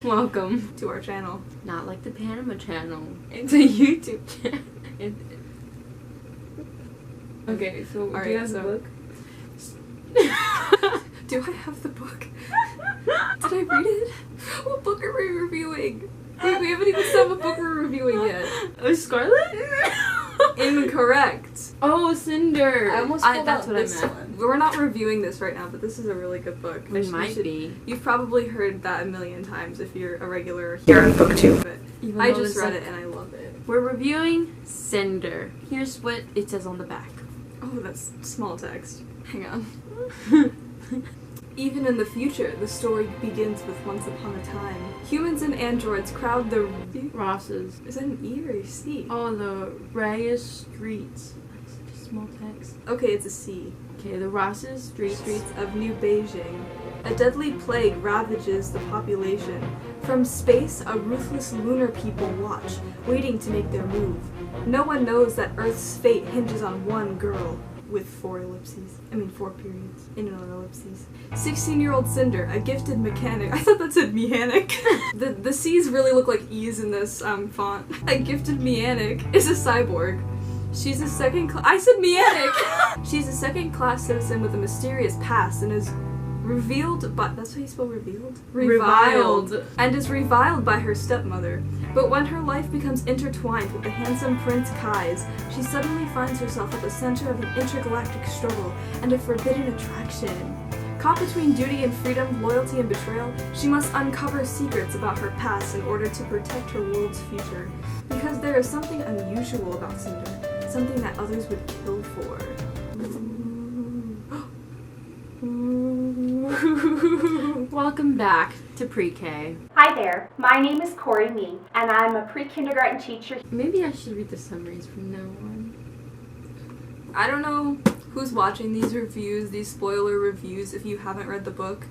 Welcome to our channel. Not like the Panama channel. It's a YouTube channel. Okay, so All do you right, have the book? Do I have the book? Did I read it? What book are we reviewing? Wait, we haven't even said what book we're reviewing yet. Oh, Scarlet? Incorrect. Oh, Cinder. I almost that's that's what I meant. We're not reviewing this right now, but this is a really good book. It might be. You've probably heard that a million times if you're a regular here on BookTube. But Even I though just it's read like- it and I love it. We're reviewing Cinder. Here's what it says on the back. Oh, that's small text. Hang on. Even in the future, the story begins with once upon a time. Humans and androids crowd the... Rosses. Is that an E or a C? Oh, the Reyes Streets. That's such a small text. Okay, it's a C. Okay, the Rosses Streets. Streets of New Beijing. A deadly plague ravages the population. From space, a ruthless lunar people watch, waiting to make their move. No one knows that Earth's fate hinges on one girl. With 4 periods in an ellipses. 16-year-old Cinder, a gifted mechanic. I thought that said mechanic. the C's really look like E's in this font. A gifted mechanic is a cyborg. She's a I said mechanic! She's a second-class citizen with a mysterious past and is revealed by... That's how you spell revealed? Reviled. And is reviled by her stepmother. But when her life becomes intertwined with the handsome Prince Kai's, she suddenly finds herself at the center of an intergalactic struggle and a forbidden attraction. Caught between duty and freedom, loyalty and betrayal, she must uncover secrets about her past in order to protect her world's future. Because there is something unusual about Cinder, something that others would kill for. Welcome back to pre-K. Hi there, my name is Corey Mee, and I'm a pre-kindergarten teacher. Maybe I should read the summaries from now on. I don't know who's watching these reviews, these spoiler reviews, if you haven't read the book,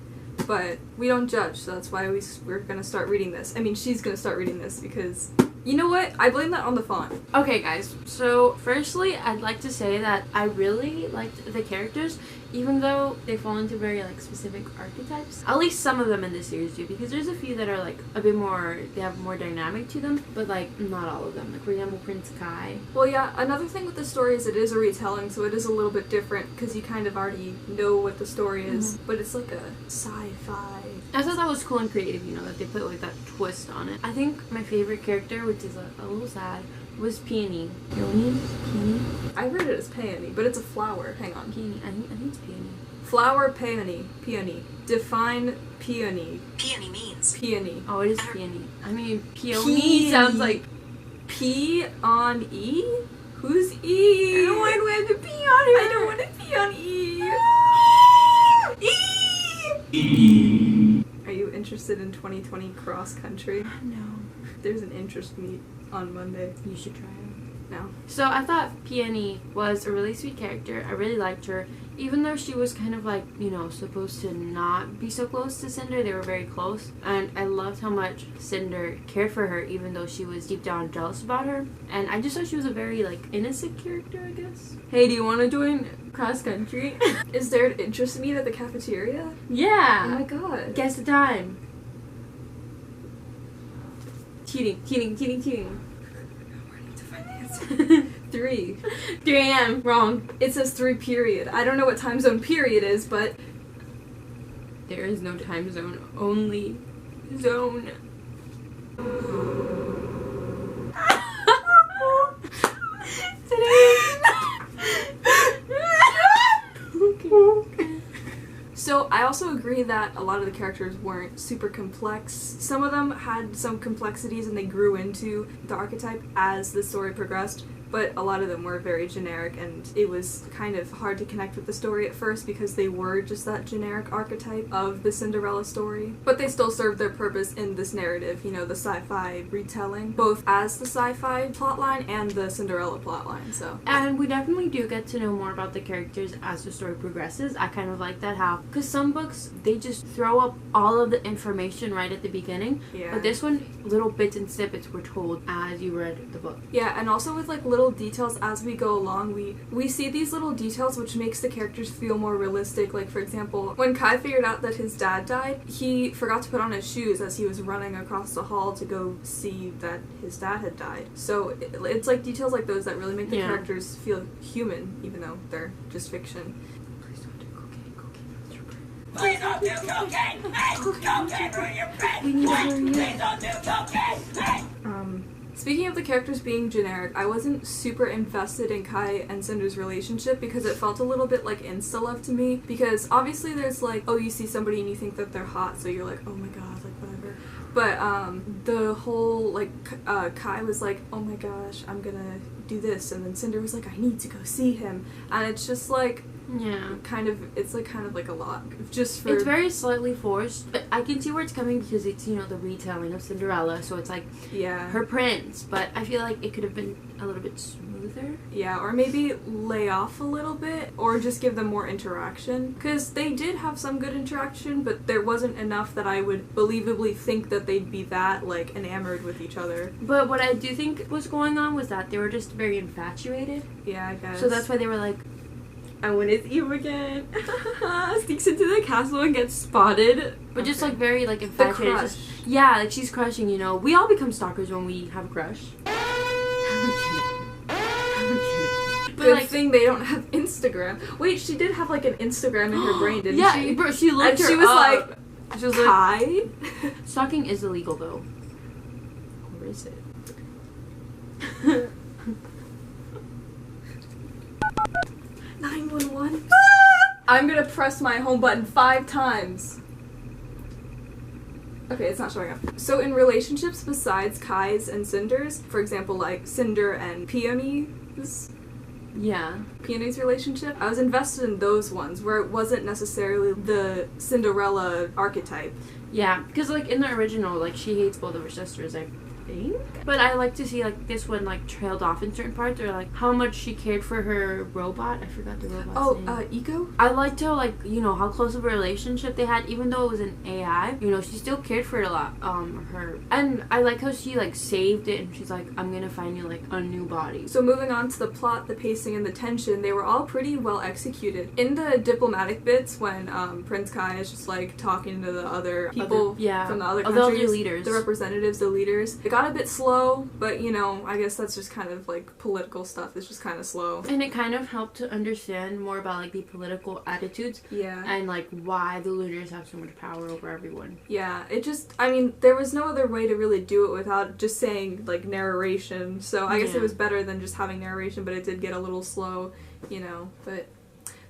but we don't judge, so that's why we're gonna start reading this. I mean, she's gonna start reading this because... You know what? I blame that on the font. Okay guys, so firstly I'd like to say that I really liked the characters, even though they fall into very specific archetypes. At least some of them in this series do, because there's a few that are a bit more, they have more dynamic to them, but not all of them. For example, Prince Kai. Well, yeah, another thing with the story is it is a retelling, so it is a little bit different because you kind of already know what the story is, but it's like a sci-fi. I thought that was cool and creative, that they put that twist on it. I think my favorite character, which is a little sad, was Peony. Peony? I read it as peony, but it's a flower. Hang on. Peony. I think it's peony. Flower, peony. Peony. Define peony. Peony means. Peony. Oh, it is peony. I mean, peony sounds like... P on E? Who's E? I don't want to have to pee on her. I don't want to pee on E. Are you interested in 2020 cross country? No. There's an interest meet on Monday. You should try it. No. So I thought Peony was a really sweet character. I really liked her. Even though she was kind of supposed to not be so close to Cinder, they were very close. And I loved how much Cinder cared for her, even though she was deep down jealous about her. And I just thought she was a very, innocent character, I guess. Hey, do you want to join cross country? Is there an interest meet at the cafeteria? Yeah. Oh my god. Guess the time. Cheating. I need to find the answer. 3. 3 a.m. Wrong. It says 3 period. I don't know what time zone period is, but... There is no time zone. Only zone. So I also agree that a lot of the characters weren't super complex. Some of them had some complexities and they grew into the archetype as the story progressed, but a lot of them were very generic and it was kind of hard to connect with the story at first because they were just that generic archetype of the Cinderella story. But they still served their purpose in this narrative, the sci-fi retelling, both as the sci-fi plotline and the Cinderella plotline, so. And we definitely do get to know more about the characters as the story progresses. I kind of like that how, because some books, they just throw up all of the information right at the beginning. Yeah. But this one, little bits and snippets were told as you read the book. Yeah, and also with little little details as we go along. We see these little details which makes the characters feel more realistic. Like, for example, when Kai figured out that his dad died, he forgot to put on his shoes as he was running across the hall to go see that his dad had died. So it's like details like those that really make the characters feel human, even though they're just fiction. Please don't do cocaine. Please don't do cocaine! Hey! Cocaine for your brain! We need to hurry up. Please don't do cocaine! Hey! Speaking of the characters being generic, I wasn't super invested in Kai and Cinder's relationship because it felt a little bit like insta-love to me. Because obviously there's like, oh, you see somebody and you think that they're hot, so you're like, oh my god, like whatever. But the whole like Kai was like, oh my gosh, I'm gonna do this, and then Cinder was like, I need to go see him, and it's just like, kind of like a lot just for. It's very slightly forced, but I can see where it's coming because it's, you know, the retelling of Cinderella, so it's like her prince, but I feel like it could have been a little bit smoother. Yeah, or maybe lay off a little bit, or just give them more interaction, because they did have some good interaction, but there wasn't enough that I would believably think that they'd be that like enamored with each other. But what I do think was going on was that they were just very infatuated. Yeah, I guess. So that's why they were like, and when it's Eve again, sneaks into the castle and gets spotted. But just like very like infatuated. The crush. Just, like she's crushing, you know. We all become stalkers when we have a crush. Good thing they don't have Instagram. Wait, she did have like an Instagram in her brain, didn't she? Yeah, bro, she looked and she was like, Kai? Stalking is illegal though. Or is it? 911. I'm gonna press my home button 5 times. Okay, it's not showing up. So in relationships besides Kai's and Cinder's, for example, like Cinder and Peony's relationship, I was invested in those ones where it wasn't necessarily the Cinderella archetype. Yeah, because like in the original, like she hates both of her sisters, I think. But I like to see like this one like trailed off in certain parts, or like how much she cared for her robot. I forgot the robot's name. Ego? I liked how like, you know, how close of a relationship they had, even though it was an AI. You know, she still cared for it a lot. And I like how she like saved it, and she's like, I'm gonna find you like a new body. So moving on to the plot, the pacing, and the tension, they were all pretty well executed. In the diplomatic bits, when Prince Kai is just like talking to the other people from the other countries, the leaders, the representatives, the leaders, it got a bit slow, but you know, I guess that's just kind of like political stuff. It's just kind of slow. And it kind of helped to understand more about like the political attitudes. Yeah. And like why the Lunars have so much power over everyone. Yeah, it just, I mean, there was no other way to really do it without just saying like narration. So I guess it was better than just having narration, but it did get a little slow, you know, but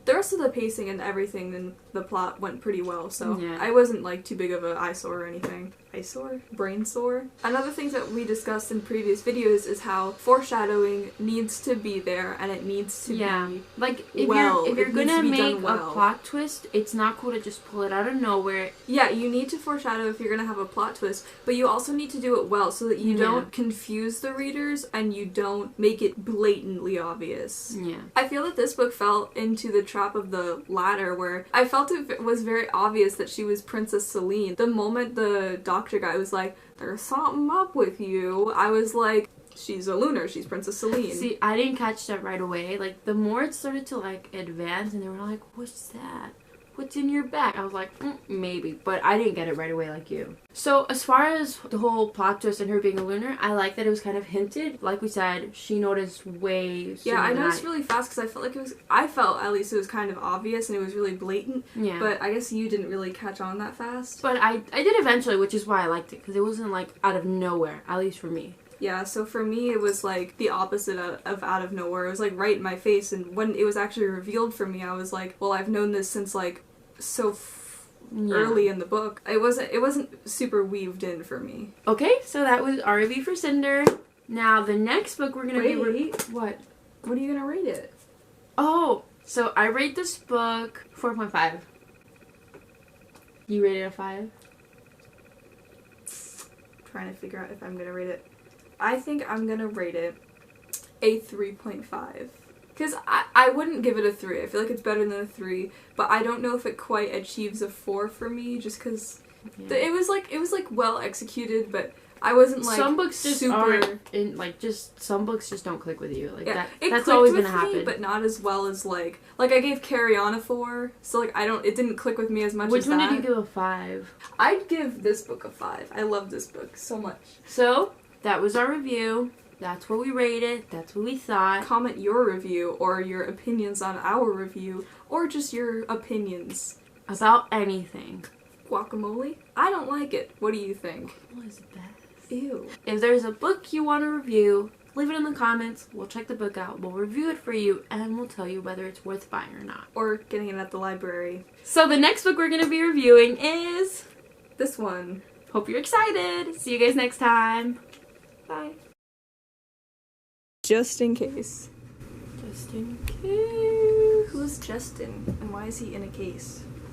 the rest of the pacing and everything and the plot went pretty well, so I wasn't like too big of an eyesore or anything. Eyesore? Brain sore? Another thing that we discussed in previous videos is how foreshadowing needs to be there, and it needs to be like if you're gonna make a plot twist, it's not cool to just pull it out of nowhere. Yeah, you need to foreshadow if you're gonna have a plot twist, but you also need to do it well so that you don't confuse the readers and you don't make it blatantly obvious. Yeah. I feel that this book fell into the trap of the latter, where I felt it was very obvious that she was Princess Celine. The moment the doctor guy was like, there's something up with you, I was like, she's a Lunar, she's Princess Celine. See, I didn't catch that right away. Like, the more it started to, like, advance, and they were like, what's that? What's in your bag? I was like, maybe. But I didn't get it right away like you. So, as far as the whole plot twist and her being a Lunar, I like that it was kind of hinted. Like we said, she noticed way sooner. Yeah, I noticed really fast because I felt like I felt at least it was kind of obvious and it was really blatant. Yeah. But I guess you didn't really catch on that fast. But I did eventually, which is why I liked it. Because it wasn't, like, out of nowhere. At least for me. Yeah, so for me it was like the opposite of out of nowhere. It was like right in my face, and when it was actually revealed for me, I was like, well, I've known this since like early in the book. It wasn't super weaved in for me. Okay, so that was our review for Cinder. Now the next book we're gonna what? What are you gonna rate it? Oh, so I rate this book 4.5. You rate it a 5? Trying to figure out if I'm gonna rate it. I think I'm gonna rate it a 3.5. Because I wouldn't give it a 3. I feel like it's better than a 3, but I don't know if it quite achieves a 4 for me, just because it was well executed, but I wasn't like some books just super. aren't in, like, just some books just don't click with you. Like Yeah, that's clicked always with gonna me, happen. but not as well as like I gave Carry On a 4, so like it didn't click with me as much. Which as one that. did you give a 5? I'd give this book a 5. I love this book so much. So that was our review. That's what we rated. That's what we thought. Comment your review or your opinions on our review, or just your opinions About anything. Guacamole? I don't like it. What do you think? What is best? Ew. If there's a book you want to review, leave it in the comments. We'll check the book out. We'll review it for you, and we'll tell you whether it's worth buying or not. Or getting it at the library. So the next book we're going to be reviewing is... This one. Hope you're excited. See you guys next time. Bye. Just in case. Just in case. Who's Justin, and why is he in a case?